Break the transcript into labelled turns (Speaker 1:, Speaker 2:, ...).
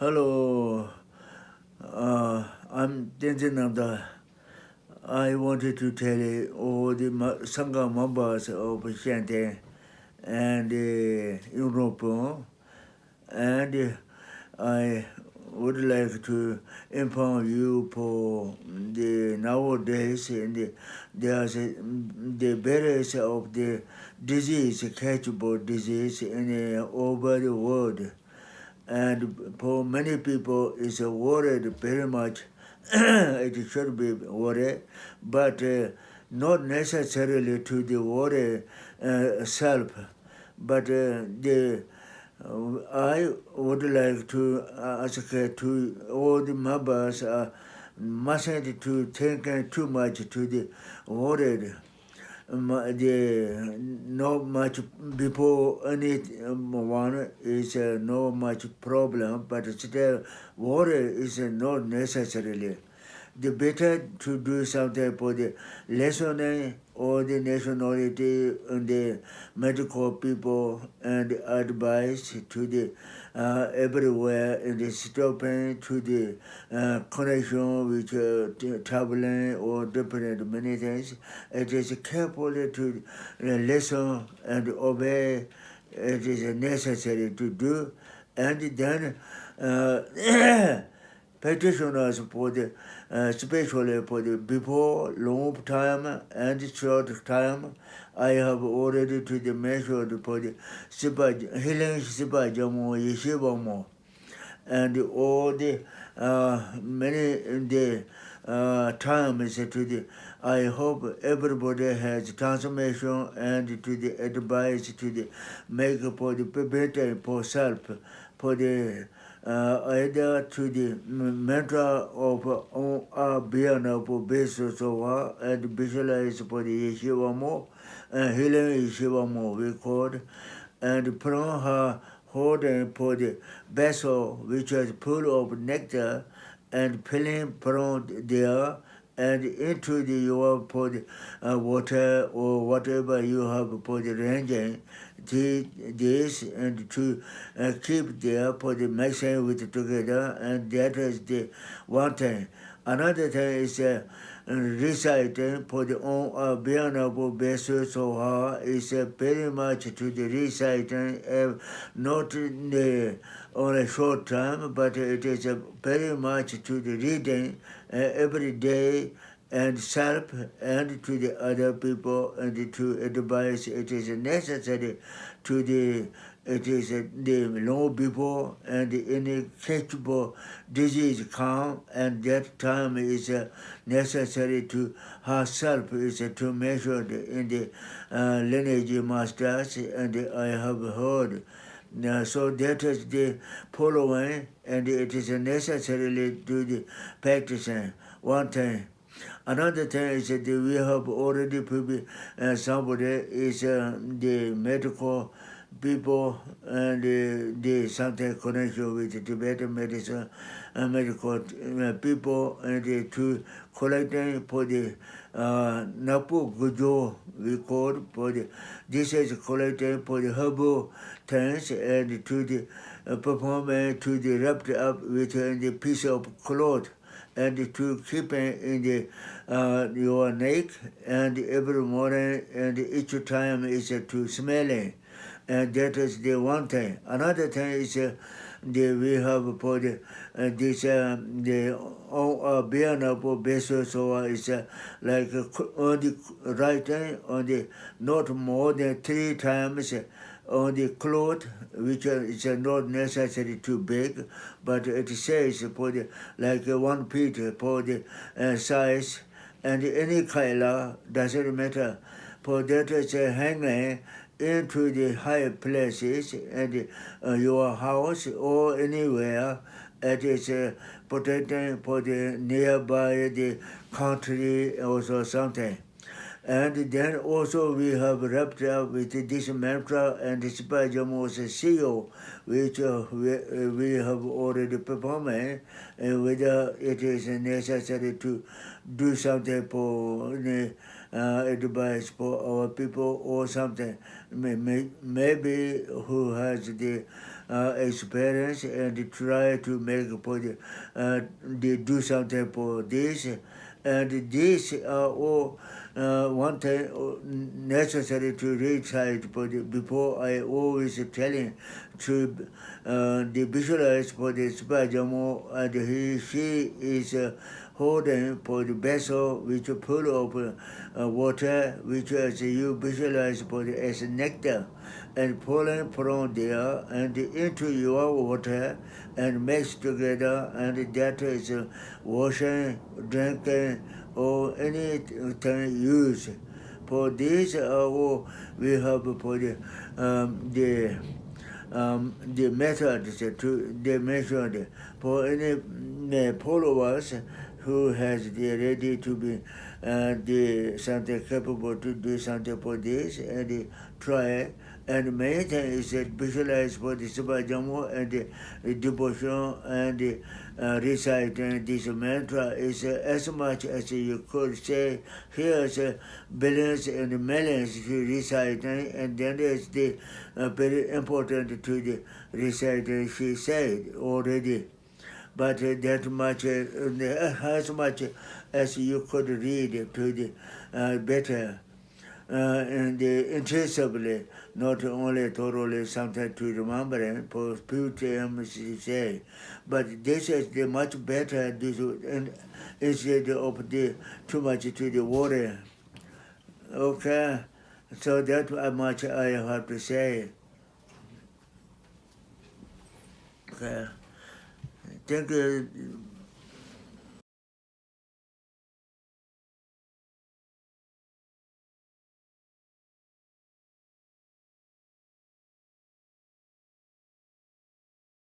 Speaker 1: Hello, I'm Tenzin Namdak. I wanted to tell you all the sangha members of Shenten and Yungdrung Bon, and I would like to inform you for the nowadays and there's the various of the disease, catchable disease in over the world. And for many people, it's worried very much. It should be worried, but not necessarily to the worry self. But I would like to ask to all the members mustn't to think too much to the worried the not much before any one is no much problem, but still water is not necessarily. The better to do something for the listening or the nationality and the medical people and advice to the everywhere in the stopping to the connection with traveling or different many things. It is carefully to listen and obey. It is necessary to do, and then petitioners for the especially for the before long time and short time. I have already to the measured for the healing Sipa Jamo Yeshiva Mo, and all the many in the time is to the I hope everybody has transformation and to the advice to the make for the better for self for the either to the mental of being of basis of and visualize for the yeshiva more and healing yeshiva more we called and from her holding for the vessel which is full of nectar and filling from there and into the your for the water or whatever you have for the ranging this and to keep there for the mixing with together, and that is the one thing. Another thing is reciting for the own bearable basis of her is very much to the reciting, not in the, on a short time, but it is very much to the reading every day and self and to the other people and to advise. It is necessary to the it is the long before and any catchable disease come, and that time is necessary to herself is to measure in the lineage masters, and I have heard. So that is the following, and it is necessarily to the practicing. One thing. Another thing is that we have already somebody is the medical people and the something connection with the Tibetan medicine and medical people and to collecting for the Napu Gujo we call for the this is collecting for the herbal things and to the performing to the wrapped up with the piece of cloth and to keep it in the your neck and every morning and each time is to smell it, and that is the one thing. Another thing is we have for the this the being of basis, so it's like on the right hand on the not more than 3 times on the cloth, which is not necessary too big, but it says for the like 1 feet for the size, and any color doesn't matter. For that is hanging into the high places and your house or anywhere. It is protecting for the nearby the country or so something. And then also we have wrapped up with this mantra and this Pajamo's seal, which we have already performed, whether it is necessary to do something for advice for our people or something. Maybe who has the experience and try to make they do something for this, and these are all one time necessary to recite before I always telling to the visualize for the Spajamo, and she is holding for the vessel which full of water, which as you visualize for the, as nectar, and pouring from there and into your water and mix together, and that is washing, drinking, or anything used. For this, we have for the methods to the measured for any followers who has the ready to be the something capable to do something for this and try. And main thing is that visualize for the Subhajamo and the devotion and reciting this mantra is as much as you could say. Here's billions and millions to reciting, and then there's the very important to the reciting she said already. But that much, as much as you could read to the better. And intuitively, not only thoroughly something to remember for future say, but this is the much better this and instead of the too much to the water. Okay, so that much I have to say. Okay, thank you.